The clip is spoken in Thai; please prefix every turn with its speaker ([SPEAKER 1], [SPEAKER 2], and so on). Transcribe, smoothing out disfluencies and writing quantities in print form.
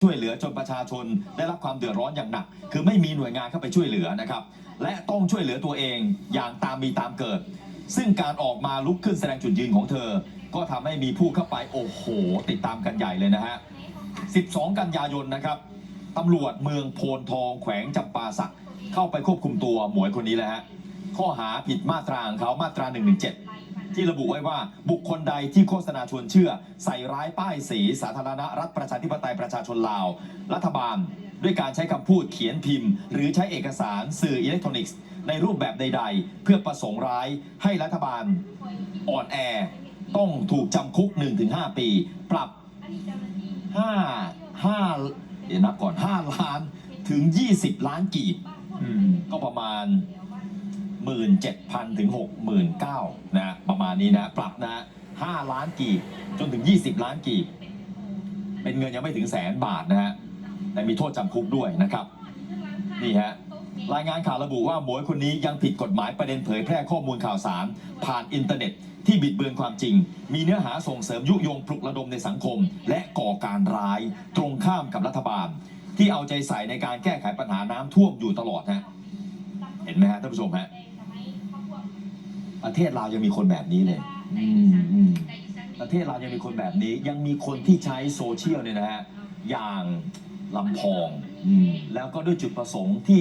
[SPEAKER 1] ช่วยเหลือจนประชาชนได้รับความเดือดร้อนอย่างหนักคือไม่มีหน่วยงานเข้าไปช่วยเหลือนะครับและต้องช่วยเหลือตัวเองอย่างตามมีตามเกิดซึ่งการออกมาลุกขึ้นแสดงจุดยืนของเธอก็ทำให้มีผู้เข้าไปโอ้โหติดตามกันใหญ่เลยนะฮะ12 กันยายนนะครับตำรวจเมืองโพนทองแขวงจำปาสักเข้าไปควบคุมตัวหมวยคนนี้แล้วฮะข้อหาผิดมาตราของเขามาตรา117ที่ระบุไว้ว่าบุคคลใดที่โฆษณาชวนเชื่อใส่ร้ายป้ายสีสาธารณรัฐประชาธิปไตยประชาชนลาวรัฐบาลด้วยการใช้คำพูดเขียนพิมพ์หรือใช้เอกสารสื่ออิเล็กทรอนิกส์ในรูปแบบใดๆเพื่อประสงค์ร้ายให้รัฐบาลอ่อนแอต้องถูกจำคุก 1-5 ปีปรับเดี๋ยวนับก่อน5 ล้านถึง20 ล้านกีบก็ประมาณ17,000 ถึง 69,000นะประมาณนี้นะปรับนะ5 ล้านกีบจนถึง20 ล้านกีบเป็นเงินยังไม่ถึง100,000 บาทนะฮะแต่มีโทษจำคุกด้วยนะครับนี่ฮะรายงานข่าวระบุว่าหมวยคนนี้ยังผิดกฎหมายประเด็นเผยแพร่ข้อมูลข่าวสารผ่านอินเทอร์เน็ตที่บิดเบือนความจริงมีเนื้อหาส่งเสริมยุยงปลุกระดมในสังคมและก่อการร้ายตรงข้ามกับรัฐบาลที่เอาใจใส่ในการแก้ไขปัญหาน้ำท่วมอยู่ตลอดฮะเห็นไหมฮะท่านผู้ชมฮะประเทศเรายังมีคนแบบนี้เลยประเทศเรายังมีคนแบบนี้ยังมีคนที่ใช้โซเชียลเนี่ยนะฮะอย่างลำพองแล้วก็ด้วยจุดประสงค์ที่